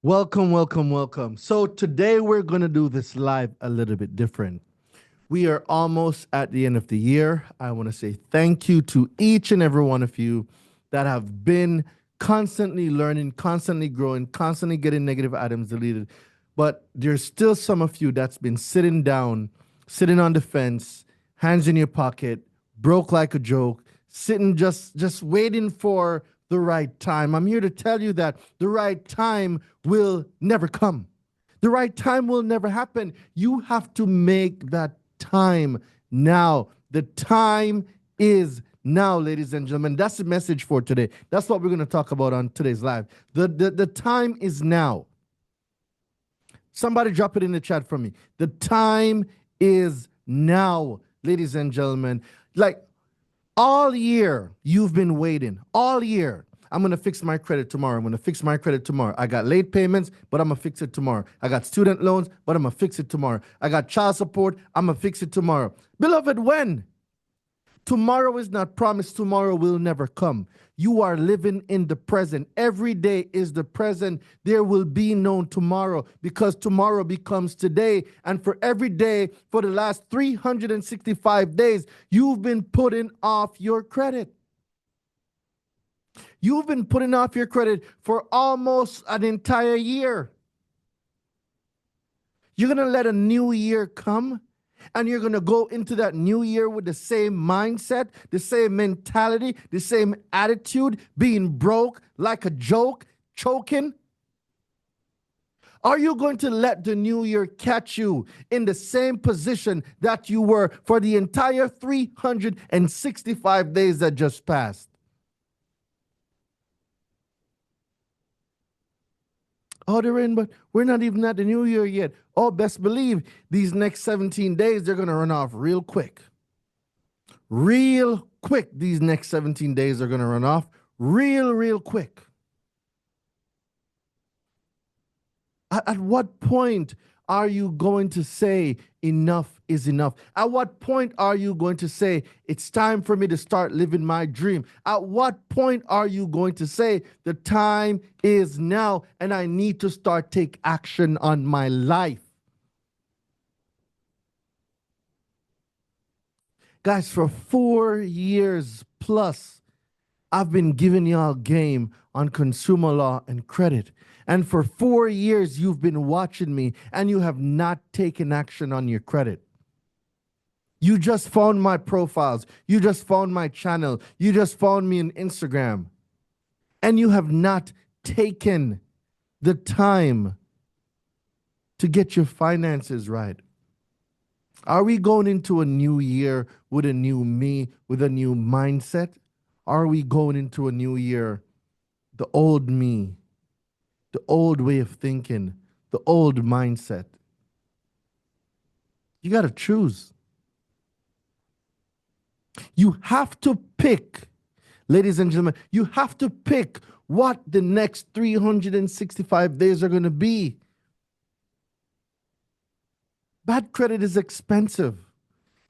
Welcome, welcome, welcome. So today we're going to do this live a little bit different. We are almost at the end of the year. I want to say thank you to each and every one of you that have been constantly learning, constantly growing, constantly getting negative items deleted. But there's still some of you that's been sitting down, sitting on the fence, hands in your pocket, broke like a joke, sitting just waiting for the right time. I'm here to tell you that the right time will never come. The right time will never happen. You have to make that time now. The time is now, ladies and gentlemen. That's the message for today. That's what we're going to talk about on today's live. The time is now. Somebody drop it in the chat for me. The time is now, ladies and gentlemen. Like all year, you've been waiting. All year. I'm going to fix my credit tomorrow. I'm going to fix my credit tomorrow. I got late payments, but I'm going to fix it tomorrow. I got student loans, but I'm going to fix it tomorrow. I got child support. I'm going to fix it tomorrow. Beloved, when? Tomorrow is not promised. Tomorrow will never come. You are living in the present. Every day is the present. There will be no tomorrow because tomorrow becomes today. And for every day for the last 365 days, you've been putting off your credit. You've been putting off your credit for almost an entire year. You're going to let a new year come, and you're going to go into that new year with the same mindset, the same mentality, the same attitude, being broke like a joke, choking. Are you going to let the new year catch you in the same position that you were for the entire 365 days that just passed? Oh, they're in, but we're not even at the new year yet. Oh, best believe these next 17 days, they're going to run off real quick. Real quick, these next 17 days are going to run off real quick. At what point are you going to say enough is enough? At what point are you going to say it's time for me to start living my dream? At what point are you going to say the time is now and I need to start take action on my life? Guys, for 4 years plus, I've been giving y'all game on consumer law and credit. And for 4 years, you've been watching me and you have not taken action on your credit. You just found my profiles. You just found my channel. You just found me on Instagram. And you have not taken the time to get your finances right. Are we going into a new year with a new me, with a new mindset? Are we going into a new year, the old me, the old way of thinking, the old mindset? You got to choose. You have to pick, ladies and gentlemen, you have to pick what the next 365 days are going to be. Bad credit is expensive.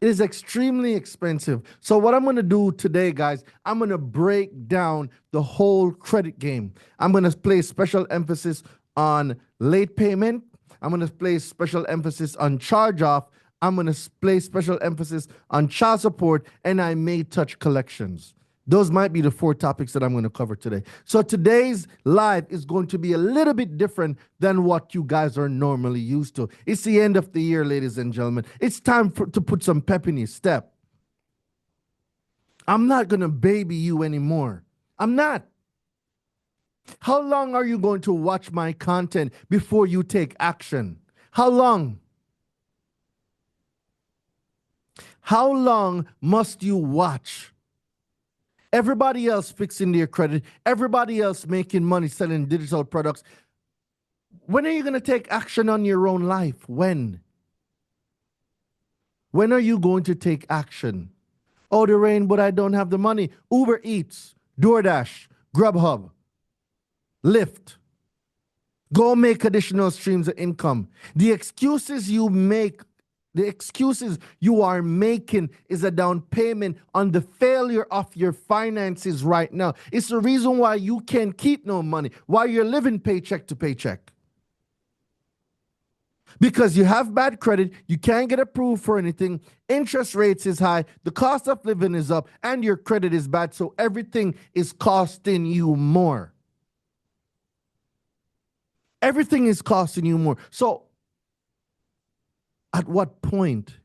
It is extremely expensive. So what I'm going to do today, guys, I'm going to break down the whole credit game. I'm going to place special emphasis on late payment. I'm going to place special emphasis on charge off. I'm going to place special emphasis on child support, and I may touch collections. Those might be the 4 topics that I'm going to cover today. So today's live is going to be a little bit different than what you guys are normally used to. It's the end of the year, ladies and gentlemen. It's time to put some pep in your step. I'm not going to baby you anymore. I'm not. How long are you going to watch my content before you take action? How long? How long must you watch? Everybody else fixing their credit, everybody else making money selling digital products. When are you going to take action on your own life? When? When are you going to take action? Oh, the rain, but I don't have the money. Uber Eats, DoorDash, Grubhub, Lyft. Go make additional streams of income. The excuses you make, the excuses you are making is a down payment on the failure of your finances right now. It's the reason why you can't keep no money, why you're living paycheck to paycheck. Because you have bad credit, you can't get approved for anything, interest rates is high, the cost of living is up, and your credit is bad. So everything is costing you more. Everything is costing you more. So at what point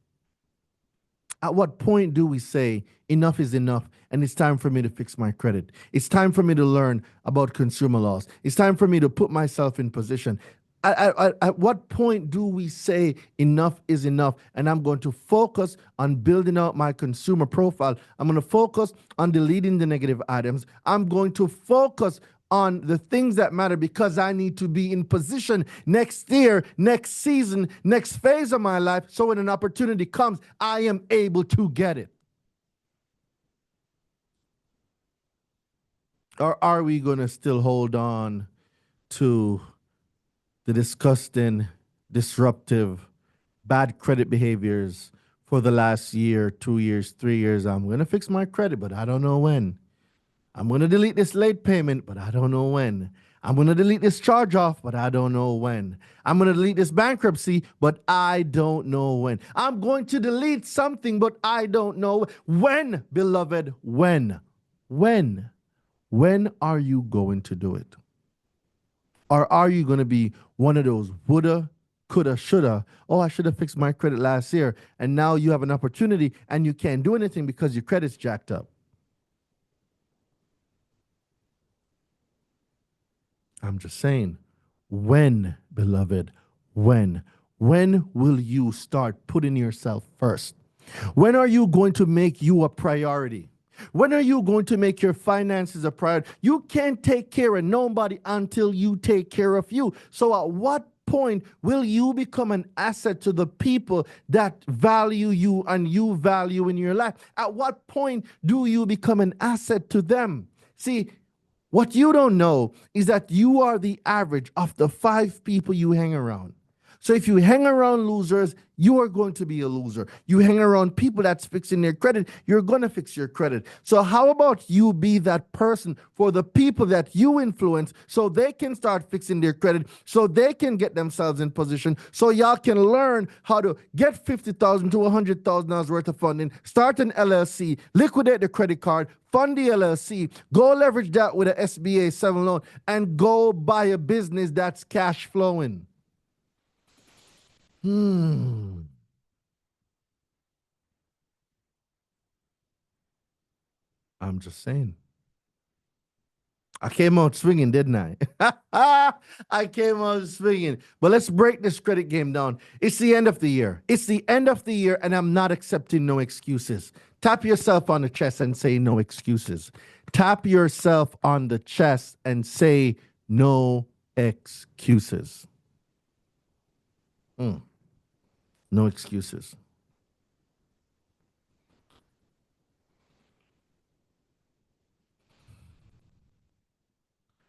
At what point do we say enough is enough and it's time for me to fix my credit? It's time for me to learn about consumer laws. It's time for me to put myself in position. At what point do we say enough is enough and I'm going to focus on building out my consumer profile? I'm going to focus on deleting the negative items. I'm going to focus on the things that matter because I need to be in position next year, next season, next phase of my life. So when an opportunity comes, I am able to get it. Or are we going to still hold on to the disgusting, disruptive, bad credit behaviors for the last year, 2 years, 3 years? I'm going to fix my credit, but I don't know when. I'm going to delete this late payment, but I don't know when. I'm going to delete this charge off, but I don't know when. I'm going to delete this bankruptcy, but I don't know when. I'm going to delete something, but I don't know when, beloved. When? When? When are you going to do it? Or are you going to be one of those woulda, coulda, shoulda? Oh, I should have fixed my credit last year. And now you have an opportunity and you can't do anything because your credit's jacked up. I'm just saying, when, beloved, when? When will you start putting yourself first? When are you going to make you a priority? When are you going to make your finances a priority? You can't take care of nobody until you take care of you. So at what point will you become an asset to the people that value you and you value in your life? At what point do you become an asset to them? See, what you don't know is that you are the average of the 5 people you hang around. So if you hang around losers, you are going to be a loser. You hang around people that's fixing their credit, you're going to fix your credit. So how about you be that person for the people that you influence so they can start fixing their credit, so they can get themselves in position, so y'all can learn how to get $50,000 to $100,000 worth of funding, start an LLC, liquidate the credit card, fund the LLC, go leverage that with a SBA 7 loan, and go buy a business that's cash flowing. I'm just saying. I came out swinging, didn't I? I came out swinging. But let's break this credit game down. It's the end of the year. It's the end of the year, and I'm not accepting no excuses. Tap yourself on the chest and say no excuses. Tap yourself on the chest and say no excuses. No excuses.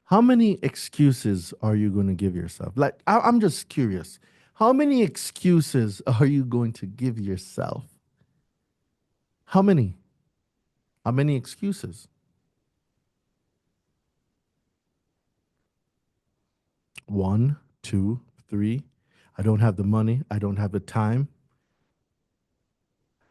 How many excuses are you going to give yourself? Like, I'm just curious. How many excuses are you going to give yourself? How many? How many excuses? One, two, three. I don't have the money. I don't have the time.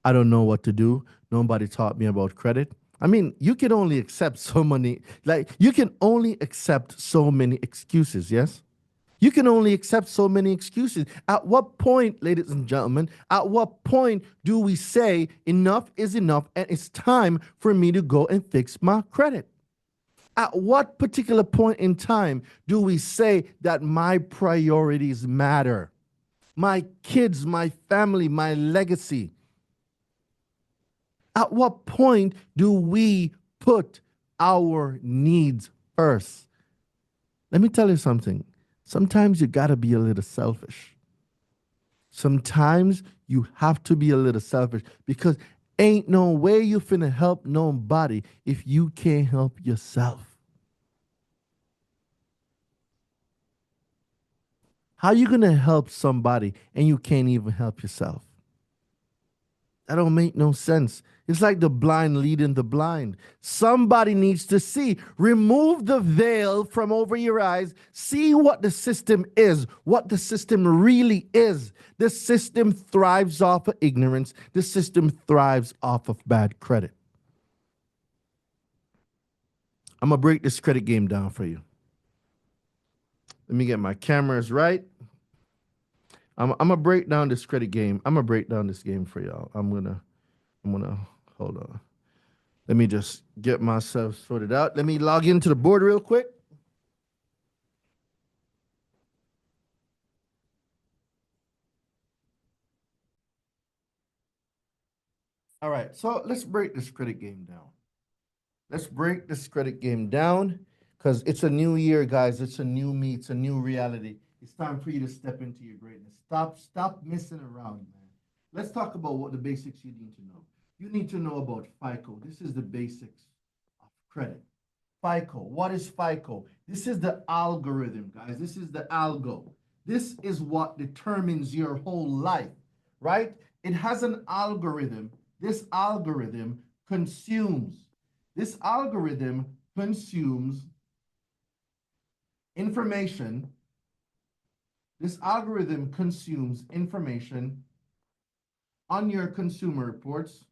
I don't know what to do. Nobody taught me about credit. I mean, you can only accept so many, like, you can only accept so many excuses, yes? You can only accept so many excuses. At what point, ladies and gentlemen, at what point do we say enough is enough and it's time for me to go and fix my credit? At what particular point in time do we say that my priorities matter? My kids, my family, my legacy. At what point do we put our needs first? Let me tell you something. Sometimes you got to be a little selfish. Sometimes you have to be a little selfish because ain't no way you finna help nobody if you can't help yourself. How you gonna help somebody and you can't even help yourself? That don't make no sense. It's like the blind leading the blind. Somebody needs to see. Remove the veil from over your eyes. See what the system is, what the system really is. The system thrives off of ignorance. The system thrives off of bad credit. I'm going to break this credit game down for you. Let me get my cameras right. I'm gonna break down this credit game. I'm gonna break down this game for y'all. I'm gonna hold on. Let me just get myself sorted out. Let me log into the board real quick. All right, so let's break this credit game down. Let's break this credit game down because it's a new year, guys. It's a new me. It's a new reality. It's time for you to step into your greatness. Stop messing around, man. Let's talk about what the basics you need to know. You need to know about FICO. This is the basics of credit. FICO. What is FICO? This is the algorithm, guys. This is the algo. This is what determines your whole life, right? It has an algorithm. This algorithm consumes. This algorithm consumes information. This algorithm consumes information on your consumer reports,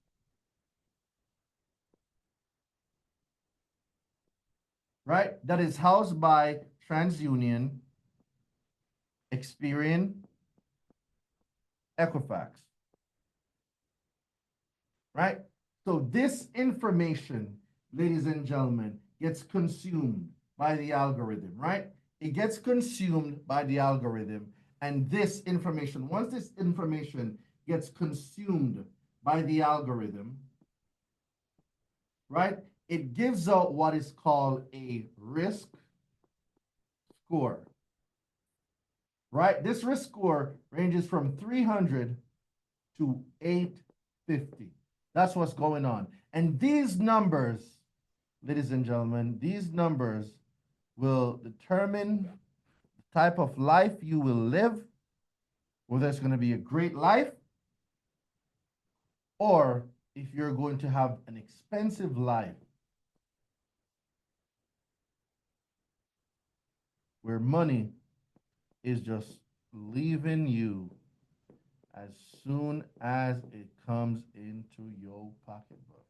right? That is housed by TransUnion, Experian, Equifax, right? So this information, ladies and gentlemen, gets consumed by the algorithm, right? It gets consumed by the algorithm. And this information, once this information gets consumed by the algorithm, right, it gives out what is called a risk score, right? This risk score ranges from 300 to 850. That's what's going on. And these numbers, ladies and gentlemen, these numbers will determine the type of life you will live, whether it's going to be a great life or if you're going to have an expensive life where money is just leaving you as soon as it comes into your pocketbook.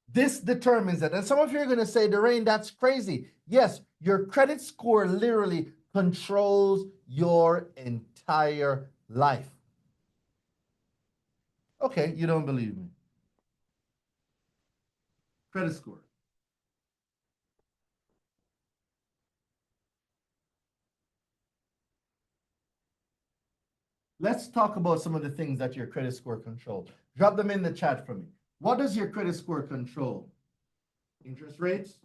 This determines that. And some of you are going to say, Daraine, that's crazy. Yes, your credit score literally controls your entire life. Okay, you don't believe me. Credit score. Let's talk about some of the things that your credit score controls. Drop them in the chat for me. What does your credit score control? Interest rates?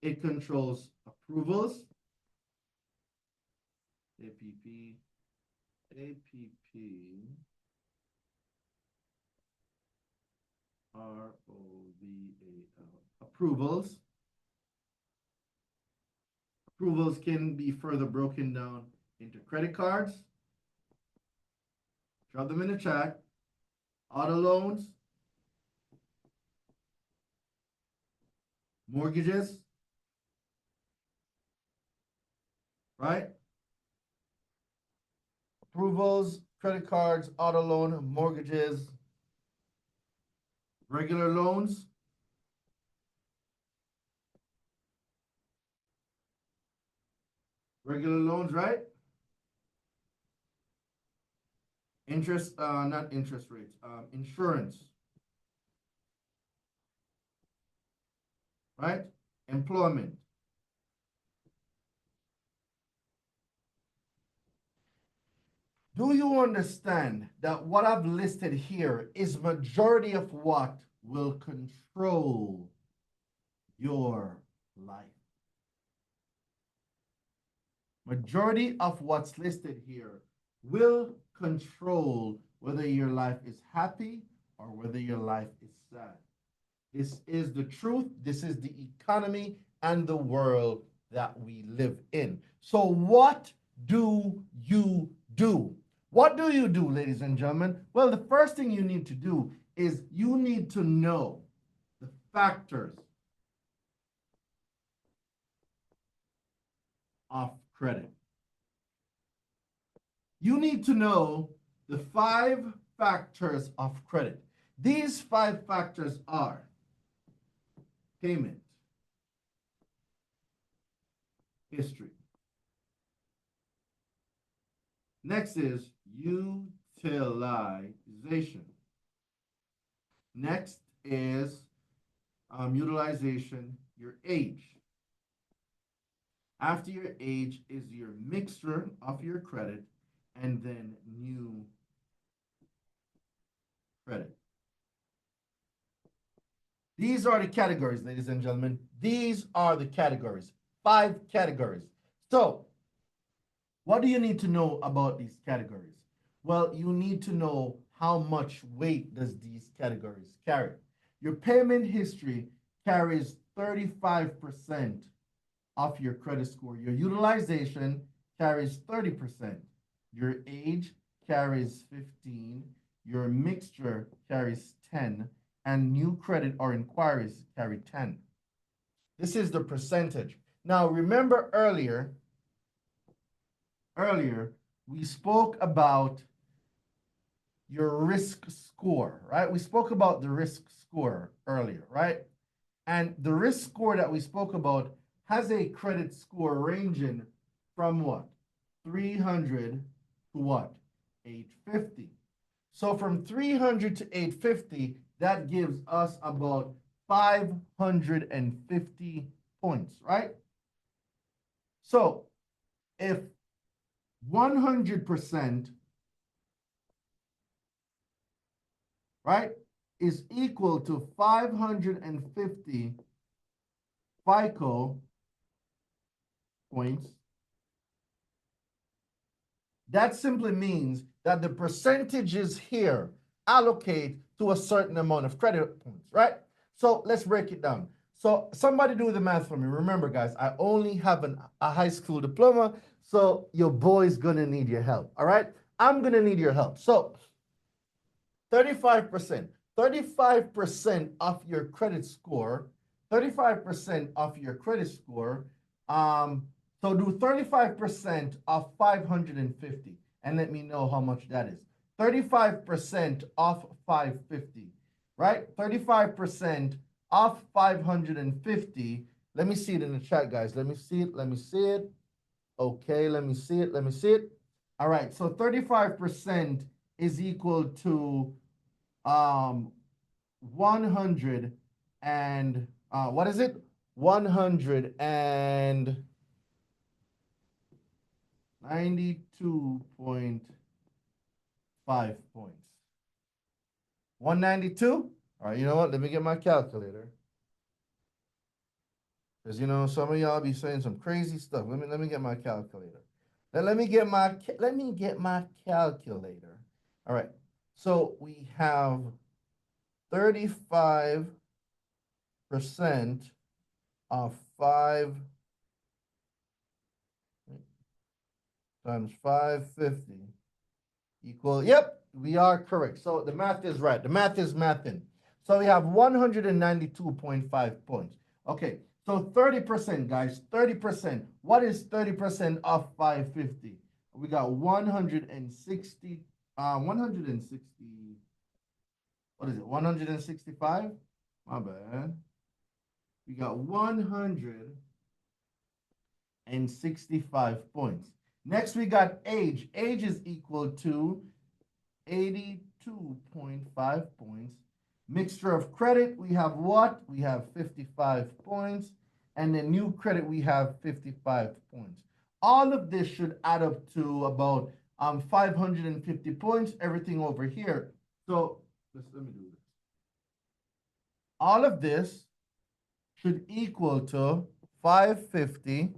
It controls approvals. APP. Approvals. Approvals can be further broken down into credit cards. Drop them in the chat. Auto loans. Mortgages. Right? Approvals, credit cards, auto loan, mortgages, regular loans. Regular loans, right? Interest, not interest rates, insurance, right? Employment. Do you understand that what I've listed here is majority of what will control your life? Majority of what's listed here will control whether your life is happy or whether your life is sad. This is the truth. This is the economy and the world that we live in. So what do you do? What do you do, ladies and gentlemen? Well, the first thing you need to do is you need to know the factors of credit. You need to know the 5 factors of credit. These 5 factors are payment history. Next is utilization. Next is utilization, your age. After your age is your mixture of your credit and then new credit. These are the categories, ladies and gentlemen. These are the categories. 5 categories. So, what do you need to know about these categories? Well, you need to know how much weight does these categories carry. Your payment history carries 35% of your credit score. Your utilization carries 30%. Your age carries 15. Your mixture carries 10. And new credit or inquiries carry 10. This is the percentage. Now, remember earlier, we spoke about your risk score, right? We spoke about the risk score earlier, right? And the risk score that we spoke about has a credit score ranging from what? 300 to what? 850. So from 300 to 850, that gives us about 550 points, right? So if 100%, right, is equal to 550 FICO points, that simply means that the percentages here allocate to a certain amount of credit points, right? So let's break it down. So somebody do the math for me. Remember, guys, I only have a high school diploma, so your boy's gonna need your help, all right? I'm gonna need your help. So 35%, 35% of your credit score, 35% of your credit score, so do 35% of 550 and let me know how much that is. 35% of 550, right? 35% of 550. Let me see it in the chat, guys. Let me see it. Let me see it. Okay, let me see it. Let me see it. All right, so 35% is equal to 100 and what is it? 192.5 points. 192? All right, you know what? Let me get my calculator. Because you know some of y'all be saying some crazy stuff. Let me get my calculator. Let me get my calculator. All right. So we have 35% of 5 times 550 equal, yep, we are correct. So the math is right. The math is mathing. So we have 192.5 points. Okay, so 30%, guys, 30%. What is 30% of 550? We got 160, 160, what is it, 165? My bad. We got 165 points. Next, we got age. Age is equal to 82.5 points. Mixture of credit, we have what? We have 55 points. And then new credit, we have 55 points. All of this should add up to about 550 points, everything over here. So let me do this. All of this should equal to 550,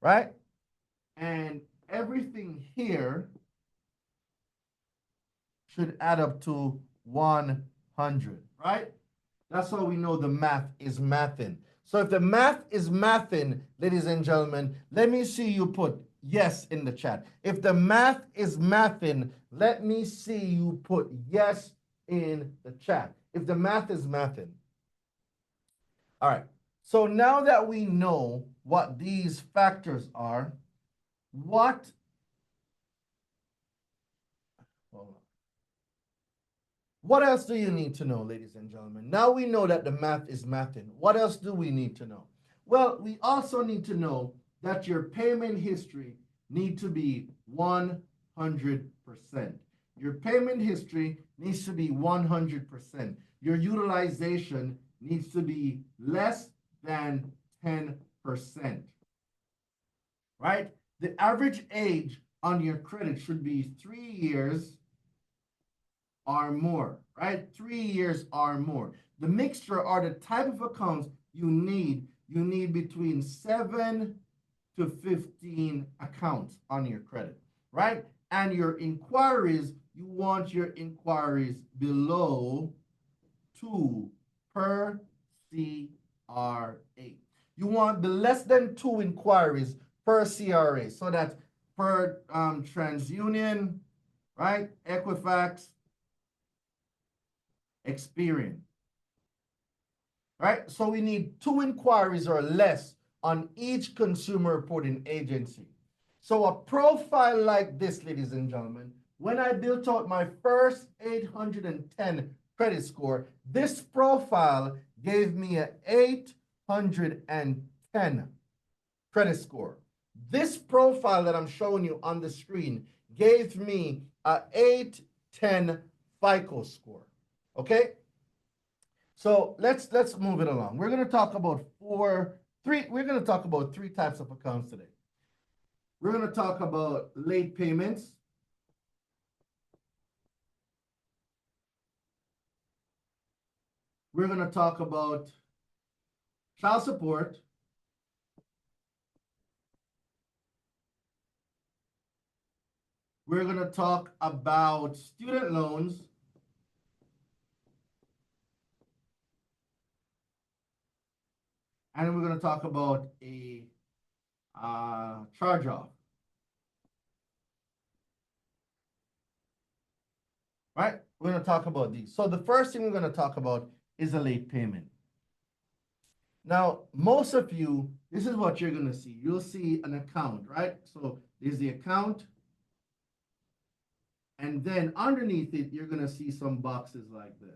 right? And everything here should add up to 100, right? That's how we know the math is mathing. So if the math is mathing, ladies and gentlemen, let me see you put yes in the chat. If the math is mathing, let me see you put yes in the chat. If the math is mathing. All right. So now that we know what these factors are, what What else do you need to know, ladies and gentlemen? Now we know that the math is mathing. What else do we need to know? Well, we also need to know that your payment history need to be 100%. Your payment history needs to be 100%. Your utilization needs to be less than 10%. Right? The average age on your credit should be 3 years or more, right? 3 years or more. The mixture or the type of accounts you need between 7 to 15 accounts on your credit, right? And your inquiries, you want your inquiries below 2 per CRA. You want the less than 2 inquiries per CRA. So that's per TransUnion, right? Equifax, Experian. Right? So we need 2 inquiries or less on each consumer reporting agency. So a profile like this, ladies and gentlemen, when I built out my first 810 credit score, this profile gave me an 810 credit score. This profile that I'm showing you on the screen gave me an 810 FICO score. Okay? So let's move it along. We're going to talk about three types of accounts today. We're going to talk about late payments. We're going to talk about child support. We're going to talk about student loans. And then we're going to talk about a charge-off. Right? We're going to talk about these. So the first thing we're going to talk about is a late payment. Now, most of you, this is what you're going to see. You'll see an account, right? So there's the account. And then underneath it, you're going to see some boxes like this.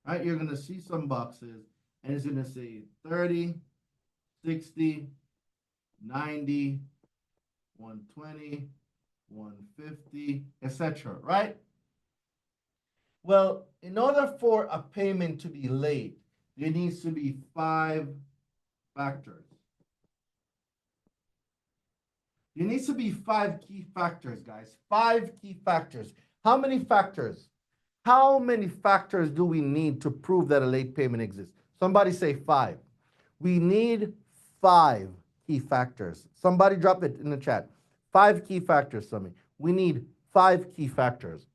Right? You're going to see some boxes, and it's going to say 30, 60, 90, 120, 150, etc. Right? Well, in order for a payment to be late, there needs to be 5 factors. There needs to be 5 key factors, guys. 5 key factors. How many factors? How many factors do we need to prove that a late payment exists? Somebody say 5. We need 5 key factors. Somebody drop it in the chat. 5 key factors, somebody. We need 5 key factors.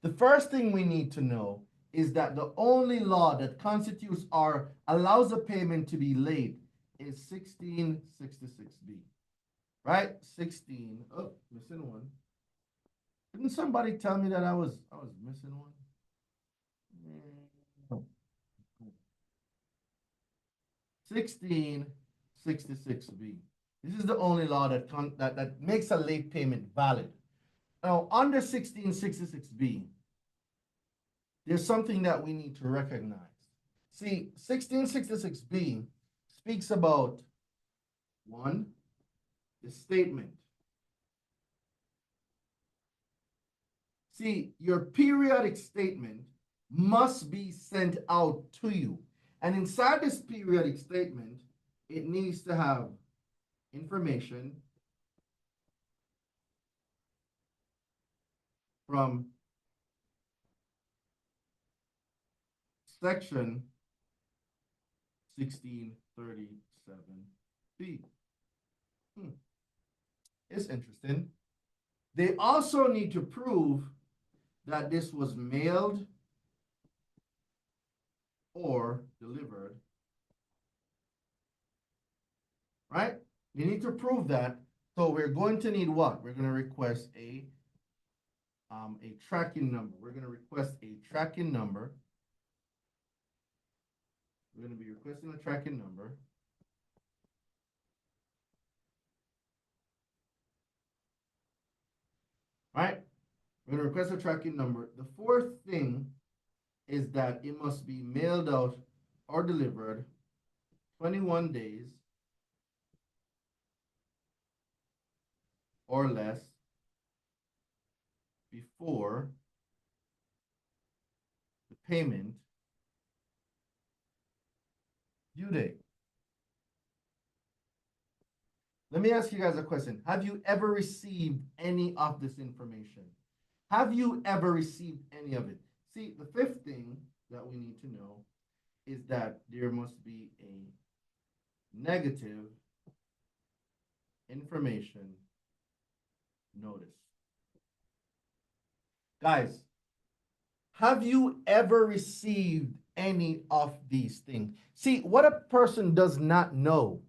The first thing we need to know is that the only law that constitutes or allows a payment to be late is 1666B. Right? 16. Oh, missing one. Didn't somebody tell me that I was missing one? 1666B. This is the only law that makes a late payment valid. Now, under 1666B, there's something that we need to recognize. See, 1666B speaks about 1, the statement. See, your periodic statement must be sent out to you. And inside this periodic statement, it needs to have information from section 1637B. It's interesting. They also need to prove that this was mailed or delivered, right? You need to prove that. So we're going to need what? We're going to request a tracking number. We're going to request a tracking number. We're going to be requesting a tracking number. Right? We're going to request a tracking number. The fourth thing is that it must be mailed out or delivered 21 days or less before the payment due date. Let me ask you guys a question. Have you ever received any of this information? Have you ever received any of it? See, the fifth thing that we need to know is that there must be a negative information notice. Guys, have you ever received any of these things? See, what a person does not know,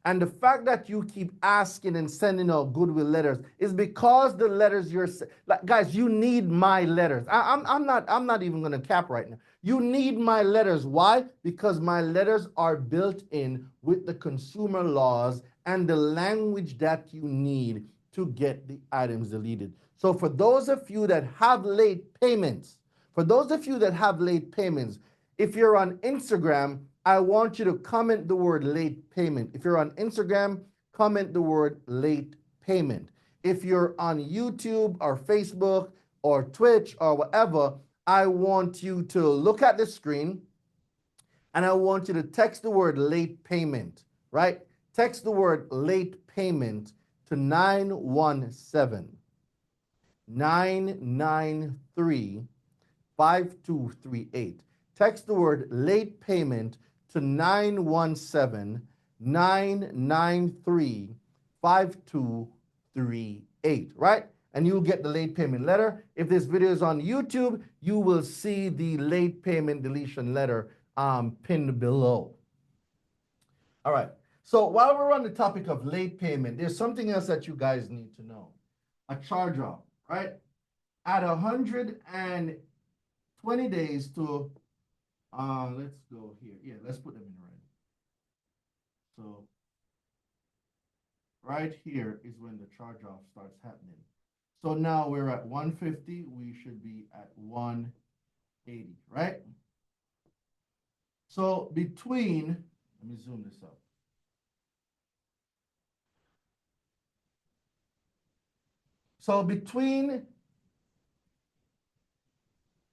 and the fact that you keep asking and sending out goodwill letters is because the letters you're like, guys, you need my letters. I'm not even gonna cap right now. You need my letters. Why? Because my letters are built in with the consumer laws and the language that you need to get the items deleted. So for those of you that have late payments, if you're on Instagram, I want you to comment the word late payment. If you're on Instagram, comment the word late payment. If you're on YouTube or Facebook or Twitch or whatever, I want you to look at the screen and I want you to text the word late payment, right? Text the word late payment to 917 993 5238. Text the word late payment to 917 993 5238, right? And you'll get the late payment letter. If this video is on YouTube, you will see the late payment deletion letter pinned below. All right. So while we're on the topic of late payment, there's something else that you guys need to know. A charge off, right? At 120 days to, let's go here. Yeah, let's put them in red. So right here is when the charge off starts happening. So now we're at 150. We should be at 180, right? So between, let me zoom this up. So between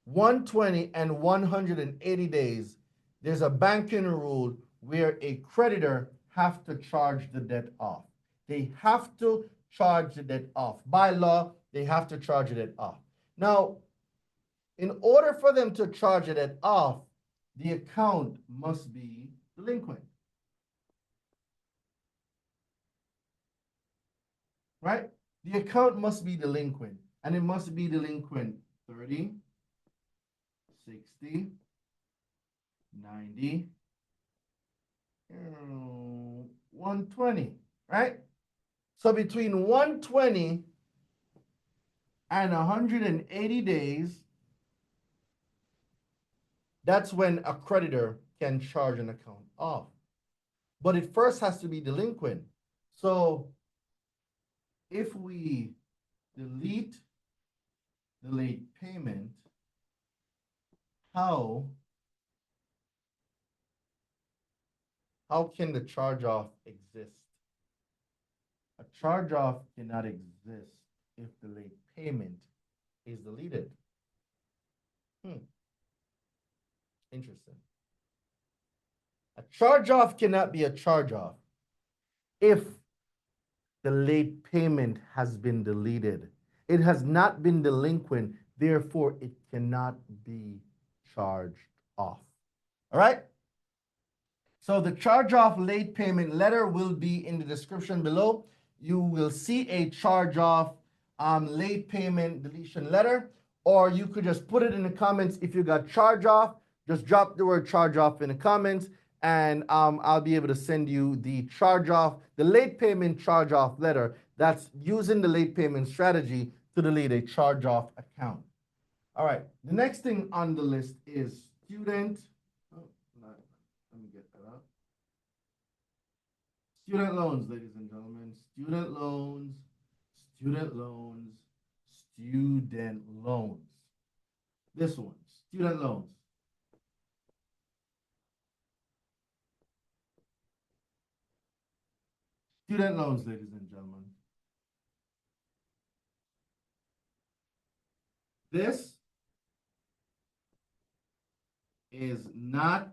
120 and 180 days, there's a banking rule where a creditor have to charge the debt off. They have to charge the debt off. By law, they have to charge the debt off. Now, in order for them to charge the debt off, the account must be delinquent. Right? The account must be delinquent, and it must be delinquent 30, 60, 90, 120, right? So between 120 and 180 days, that's when a creditor can charge an account off. But it first has to be delinquent. So if we delete the late payment, how can the charge-off exist? A charge-off cannot exist if the late payment is deleted. Interesting. A charge-off cannot be a charge-off if the late payment has been deleted. It has not been delinquent, therefore it cannot be charged off. All right? So the charge-off late payment letter will be in the description below. You will see a charge-off late payment deletion letter. or you could just put it in the comments. If you got charge off, just drop the word charge off in the comments, and I'll be able to send you the charge off, the late payment charge off letter that's using the late payment strategy to delete a charge off account. All right, the next thing on the list is student. Oh, let me get that up. Student loans, ladies and gentlemen. Student loans, student loans, student loans. This one, student loans. Student loans, ladies and gentlemen. This is not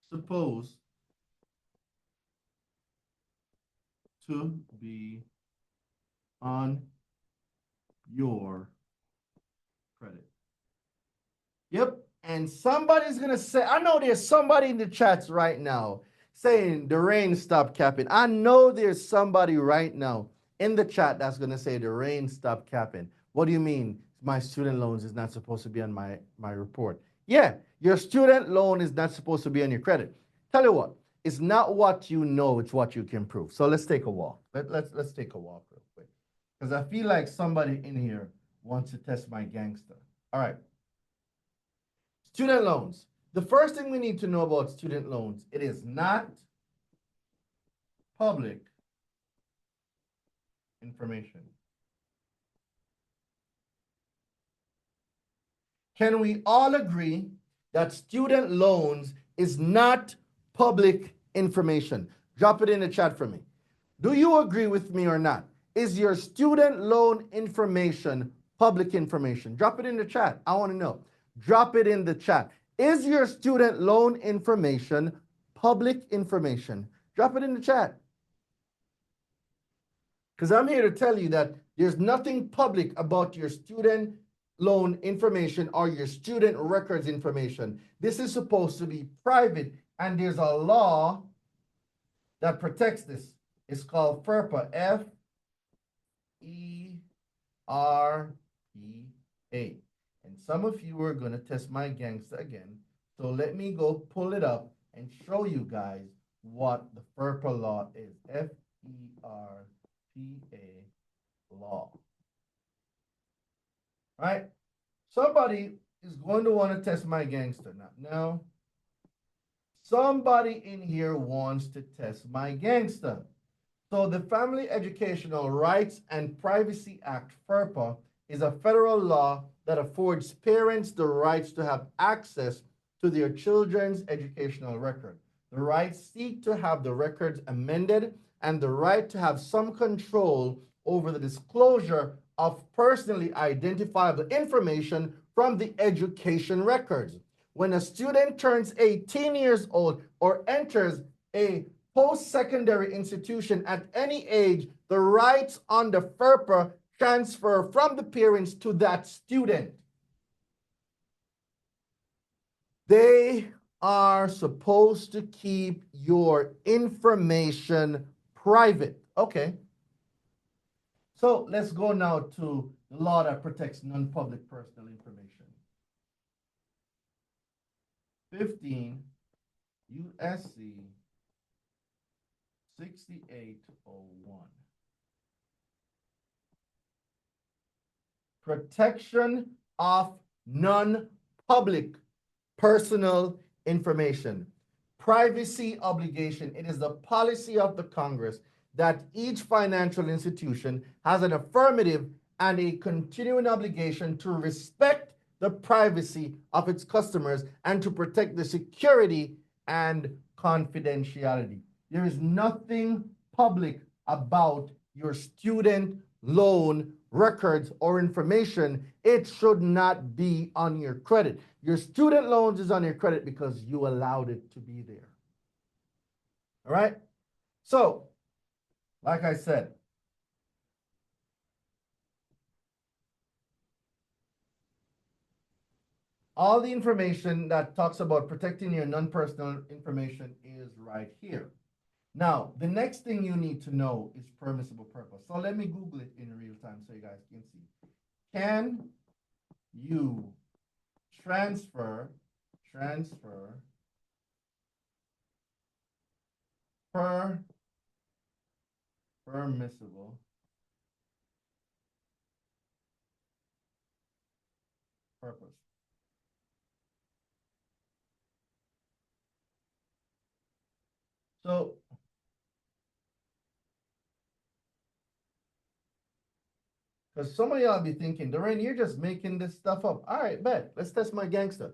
supposed to be on your credit. Yep. And somebody's going to say, I know there's somebody in the chats right now saying the rain stopped capping. I know there's somebody right now in the chat that's going to say the rain stopped capping. What do you mean my student loans is not supposed to be on my report? Yeah, your student loan is not supposed to be on your credit. Tell you what, it's not what you know, it's what you can prove. So let's take a walk. Let's take a walk real quick. Because I feel like somebody in here wants to test my gangster. All right. Student loans. The first thing we need to know about student loans, it is not public information. Can we all agree that student loans is not public information? Drop it in the chat for me. Do you agree with me or not? Is your student loan information public information? Drop it in the chat. I want to know. Drop it in the chat. Is your student loan information public information? Drop it in the chat. Because I'm here to tell you that there's nothing public about your student loan information or your student records information. This is supposed to be private, and there's a law that protects this. It's called FERPA, F-E-R-P-A. And some of you are going to test my gangster again. So let me go pull it up and show you guys what the FERPA law is. F-E-R-P-A law. Right? Somebody is going to want to test my gangster. Now, somebody in here wants to test my gangster. So the Family Educational Rights and Privacy Act, FERPA, is a federal law that affords parents the rights to have access to their children's educational record. The rights seek to have the records amended and the right to have some control over the disclosure of personally identifiable information from the education records. When a student turns 18 years old or enters a post-secondary institution at any age, the rights under FERPA transfer from the parents to that student. They are supposed to keep your information private. Okay. So let's go now to the law that protects non-public personal information. 15 USC 6801. Protection of non-public personal information. Privacy obligation. It is the policy of the Congress that each financial institution has an affirmative and a continuing obligation to respect the privacy of its customers and to protect the security and confidentiality. There is nothing public about your student loan records or information. It should not be on your credit. Your student loans is on your credit because you allowed it to be there. All right? So, like I said, all the information that talks about protecting your non-personal information is right here. Now, the next thing you need to know is permissible purpose. So let me Google it in real time so you guys can see. Can you transfer per permissible purpose. So, because some of y'all be thinking, Doreen, you're just making this stuff up. All right, bet. Let's test my gangster.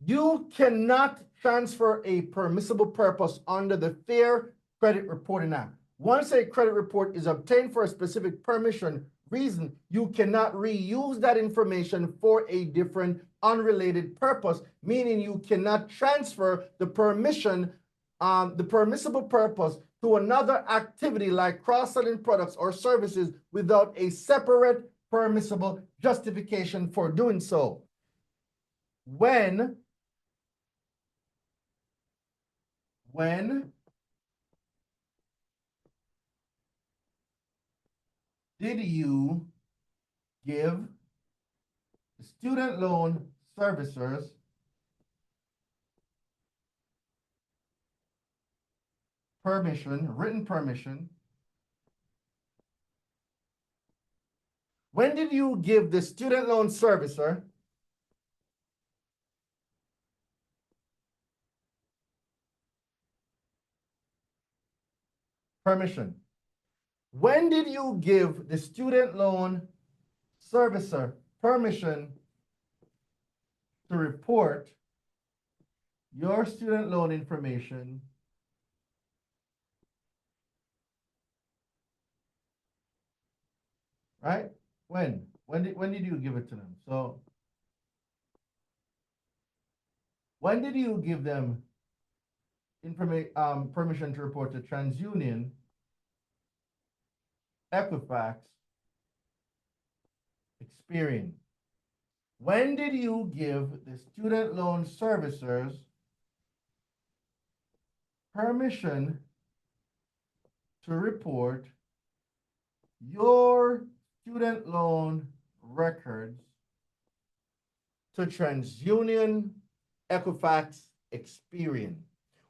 You cannot transfer a permissible purpose under the Fair Credit Reporting Act. Once a credit report is obtained for a specific permission reason, you cannot reuse that information for a different unrelated purpose, meaning you cannot transfer the permissible purpose to another activity like cross-selling products or services without a separate permissible justification for doing so. When did you give the student loan servicers permission, written permission? When did you give the student loan servicer permission? When did you give the student loan servicer permission to report your student loan information right? When? When did you give it to them? So when did you give them permission to report to TransUnion, Equifax, Experian? When did you give the student loan servicers permission to report your student loan records to TransUnion, Equifax, Experian?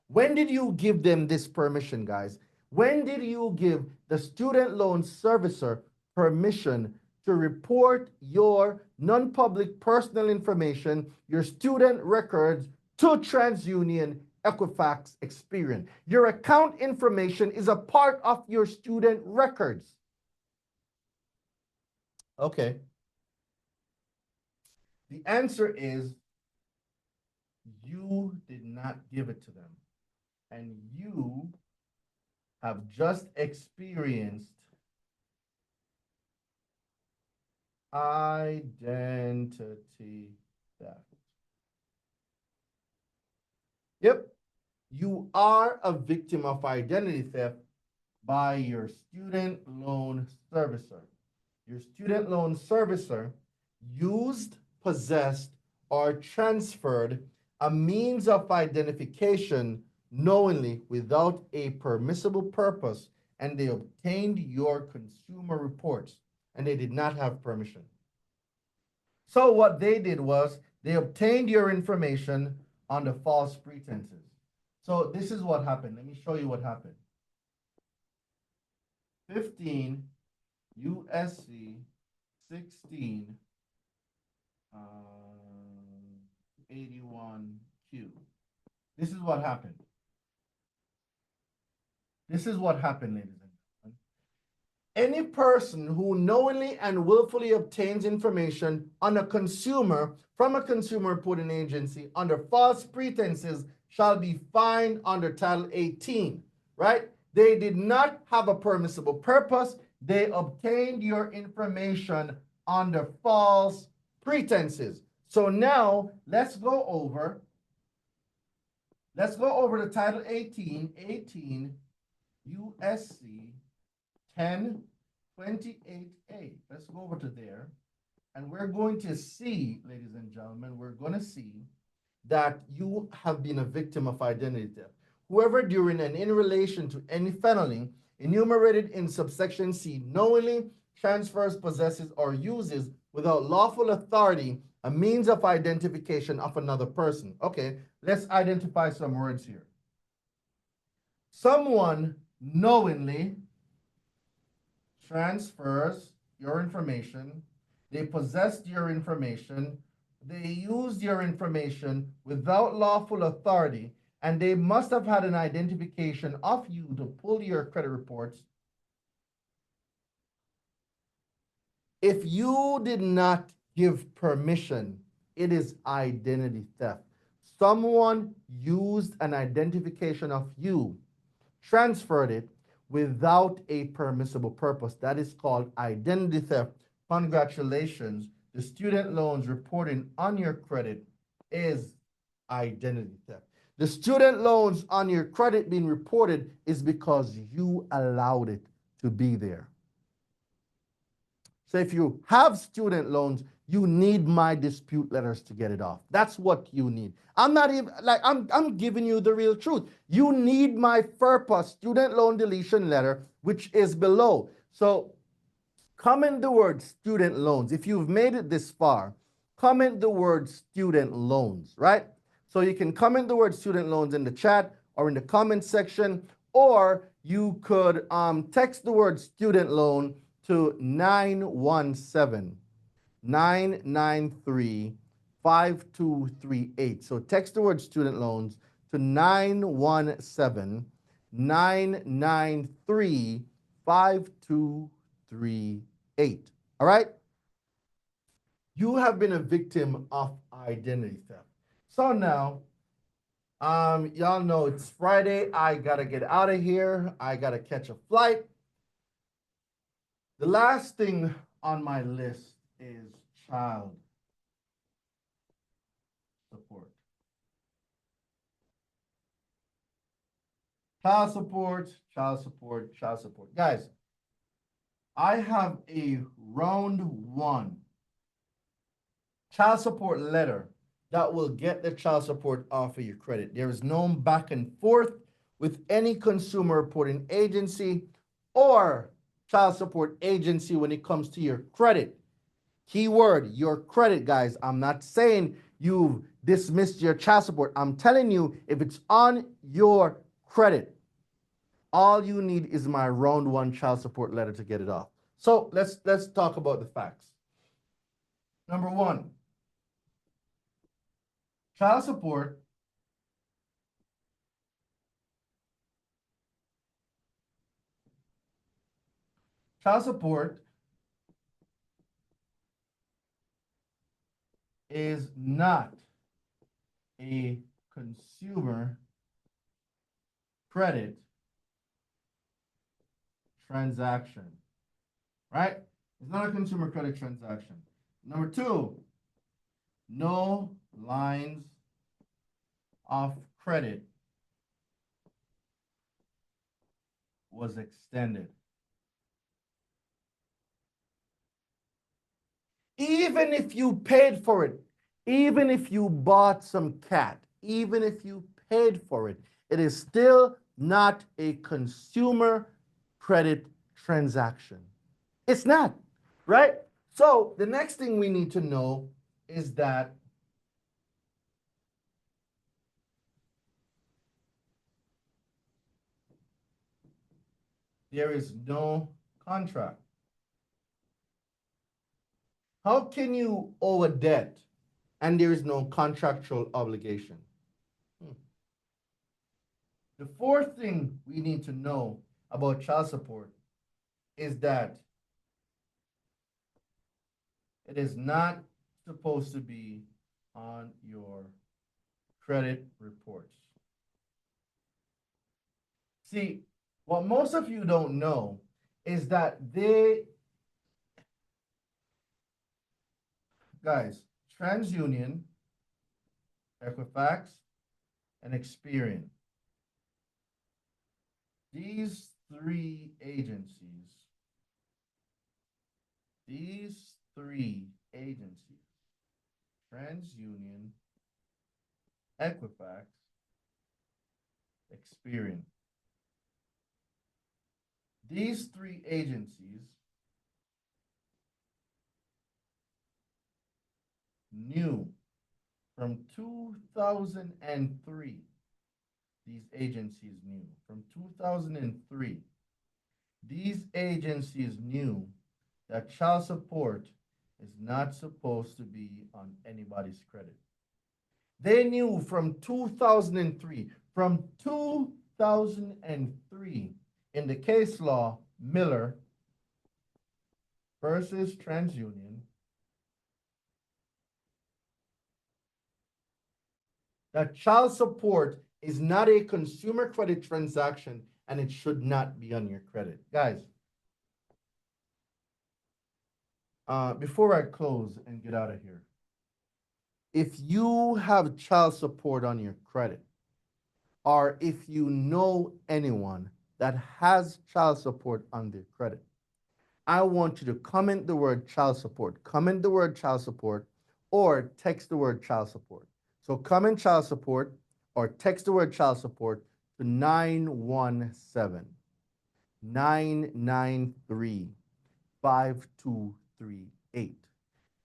When did you give them this permission, guys? When did you give the student loan servicer permission to report your non-public personal information, your student records to TransUnion, Equifax, Experian? Your account information is a part of your student records. Okay. The answer is you did not give it to them. And you have just experienced identity theft. Yep, you are a victim of identity theft by your student loan servicer. Your student loan servicer used, possessed, or transferred a means of identification knowingly without a permissible purpose, and they obtained your consumer reports, and they did not have permission. So what they did was they obtained your information under false pretenses. So this is what happened. Let me show you what happened. 15 USC 16 81Q. This is what happened. This is what happened, ladies and gentlemen. Any person who knowingly and willfully obtains information on a consumer from a consumer reporting agency under false pretenses shall be fined under Title 18, right? They did not have a permissible purpose. They obtained your information under false pretenses. So now let's go over the Title 18 USC 1028A. Let's go over to there. And we're going to see, ladies and gentlemen, we're going to see that you have been a victim of identity theft. Whoever during and in relation to any felony enumerated in subsection C knowingly, transfers, possesses, or uses without lawful authority a means of identification of another person. Okay, let's identify some words here. Someone knowingly transfers your information, they possessed your information, they used your information without lawful authority, and they must have had an identification of you to pull your credit reports. If you did not give permission, it is identity theft. Someone used an identification of you, transferred it without a permissible purpose. That is called identity theft. Congratulations. The student loans reporting on your credit is identity theft. The student loans on your credit being reported is because you allowed it to be there. So if you have student loans, you need my dispute letters to get it off. That's what you need. I'm not even like I'm giving you the real truth. You need my FERPA student loan deletion letter, which is below. So comment the word student loans. If you've made it this far, comment the word student loans, right? So you can comment the word student loans in the chat or in the comment section, or you could text the word student loan to 917-993-5238. So text the word student loans to 917-993-5238. All right? You have been a victim of identity theft. So now, y'all know it's Friday. I gotta get out of here. I gotta catch a flight. The last thing on my list is child support. Child support, child support, child support. Guys, I have a round one child support letter that will get the child support off of your credit. There is no back and forth with any consumer reporting agency or child support agency when it comes to your credit. Keyword, your credit, guys. I'm not saying you've dismissed your child support. I'm telling you, if it's on your credit, all you need is my round one child support letter to get it off. So let's talk about the facts. Number one, child support is not a consumer credit transaction, right? It's not a consumer credit transaction. Number two, no lines of credit was extended. Even if you paid for it, even if you bought some cat, even if you paid for it, it is still not a consumer credit transaction. It's not, right? So the next thing we need to know is that there is no contract. How can you owe a debt and there is no contractual obligation? The fourth thing we need to know about child support is that it is not supposed to be on your credit reports. See, what most of you don't know is that guys, TransUnion, Equifax, and Experian, these three agencies, TransUnion, Equifax, Experian, these three agencies knew from 2003, these agencies knew from 2003, these agencies knew that child support is not supposed to be on anybody's credit. They knew from 2003, in the case law, Miller versus TransUnion, that child support is not a consumer credit transaction and it should not be on your credit. Guys, before I close and get out of here, if you have child support on your credit, or if you know anyone that has child support on their credit, I want you to comment the word child support. Comment the word child support or text the word child support. So comment child support or text the word child support to 917 993 5238.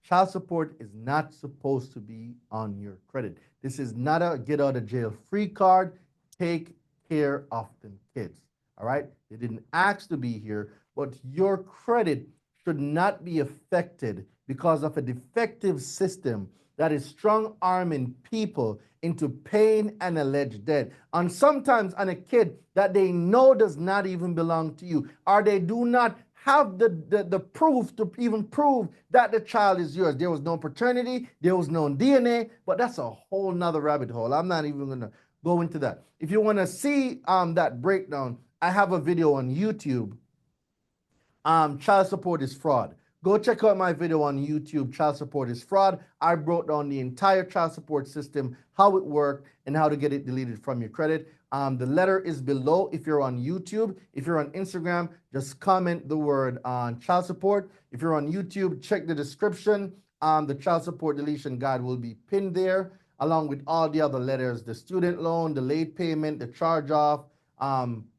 Child support is not supposed to be on your credit. This is not a get out of jail free card. Take care of them kids. All right? They didn't ask to be here, but your credit should not be affected because of a defective system that is strong arming people into paying an alleged debt. And sometimes on a kid that they know does not even belong to you, or they do not have the proof to even prove that the child is yours. There was no paternity, there was no DNA, but that's a whole nother rabbit hole. I'm not even gonna go into that. If you wanna see that breakdown, I have a video on YouTube. Child support is fraud. Go check out my video on YouTube, Child Support is Fraud. I broke down the entire child support system, how it worked, and how to get it deleted from your credit. The letter is below if you're on YouTube. If you're on Instagram, just comment the word child support. If you're on YouTube, check the description. The child support deletion guide will be pinned there, along with all the other letters, the student loan, the late payment, the charge off.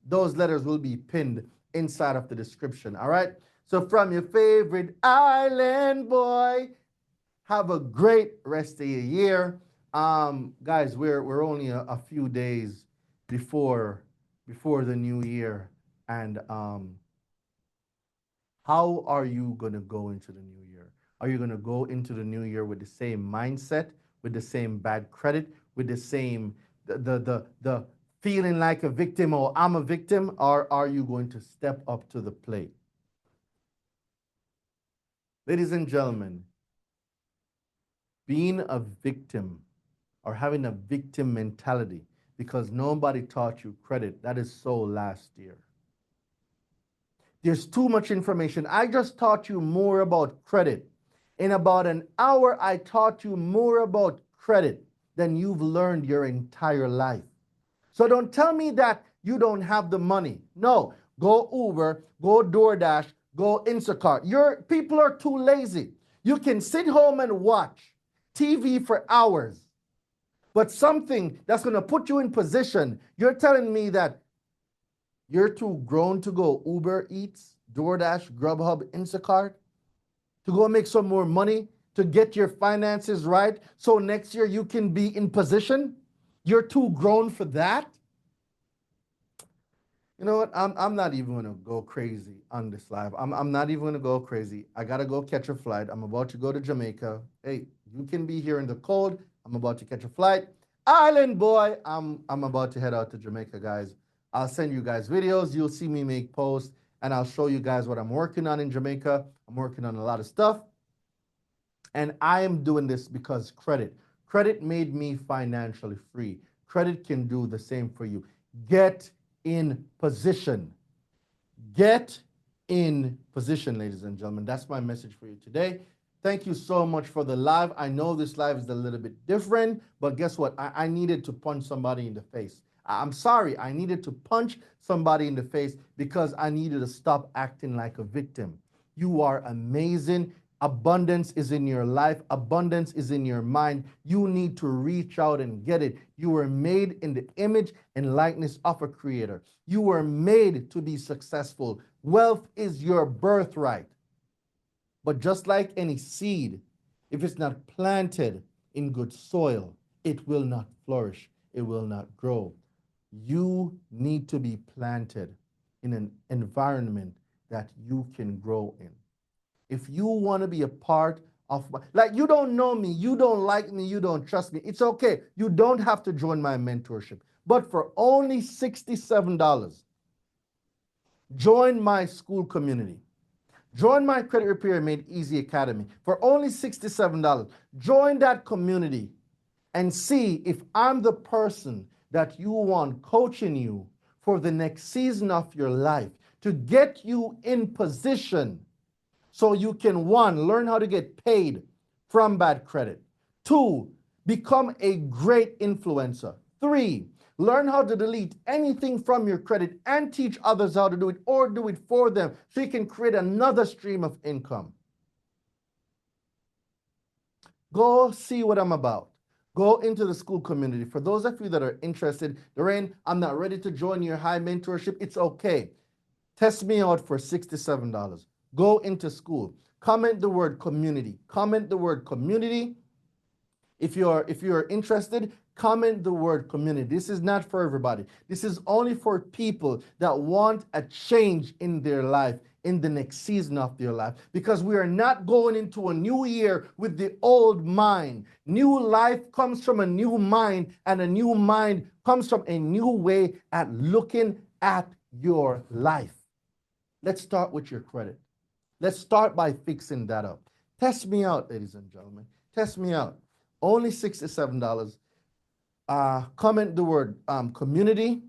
Those letters will be pinned inside of the description, all right? So from your favorite island boy, have a great rest of your year. Guys, we're only a few days before the new year. And how are you gonna go into the new year? Are you gonna go into the new year with the same mindset, with the same bad credit, with the same the feeling like a victim or I'm a victim, or are you going to step up to the plate? Ladies and gentlemen, being a victim or having a victim mentality because nobody taught you credit, that is so last year. There's too much information. I just taught you more about credit. In about an hour, I taught you more about credit than you've learned your entire life. So don't tell me that you don't have the money. No, go Uber, go DoorDash, go Instacart. Your people are too lazy. You can sit home and watch TV for hours, but something that's going to put you in position, you're telling me that you're too grown to go Uber Eats, DoorDash, Grubhub, Instacart, to go make some more money, to get your finances right, so next year you can be in position? You're too grown for that? You know what? I'm not even gonna go crazy on this live. I'm not even gonna go crazy. I gotta go catch a flight. I'm about to go to Jamaica. Hey, you can be here in the cold. I'm about to catch a flight. Island boy, I'm about to head out to Jamaica, guys. I'll send you guys videos. You'll see me make posts, and I'll show you guys what I'm working on in Jamaica. I'm working on a lot of stuff. And I am doing this because credit made me financially free. Credit can do the same for you. Get in position. Get in position, ladies and gentlemen. That's my message for you today. Thank you so much for the live. I know this live is a little bit different, but guess what? I needed to punch somebody in the face. I'm sorry. I needed to punch somebody in the face because I needed to stop acting like a victim. You are amazing. Abundance is in your life. Abundance is in your mind. You need to reach out and get it. You were made in the image and likeness of a creator. You were made to be successful. Wealth is your birthright. But just like any seed, If it's not planted in good soil, it will not flourish. It will not grow. You need to be planted in an environment that you can grow in. If you want to be a part of like you don't know me, you don't like me, you don't trust me, it's okay. You don't have to join my mentorship. But for only $67, join my school community. Join my Credit Repair Made Easy Academy for only $67. Join that community and see if I'm the person that you want coaching you for the next season of your life to get you in position so you can, one, learn how to get paid from bad credit. Two, become a great influencer. Three, learn how to delete anything from your credit and teach others how to do it or do it for them so you can create another stream of income. Go see what I'm about. Go into the school community. For those of you that are interested, Lorraine, I'm not ready to join your high mentorship. It's okay. Test me out for $67. Go into school. Comment the word community. Comment the word community. If you're interested, comment the word community. This is not for everybody. This is only for people that want a change in their life in the next season of their life, because we are not going into a new year with the old mind. New life comes from a new mind, and a new mind comes from a new way at looking at your life. Let's start with your credit. Let's start by fixing that up. Test me out, ladies and gentlemen. Test me out. Only $67. Comment the word community.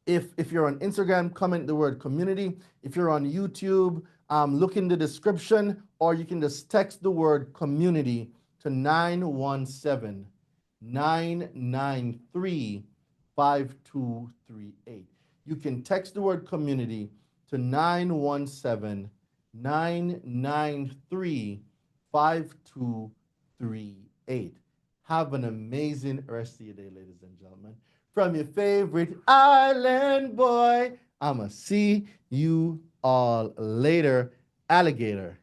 If you're on Instagram, comment the word community. If you're on YouTube, look in the description, or you can just text the word community to 917-993-5238. You can text the word community to 917-993-5238. Have an amazing rest of your day, ladies and gentlemen. From your favorite island boy, I'ma see you all later, alligator.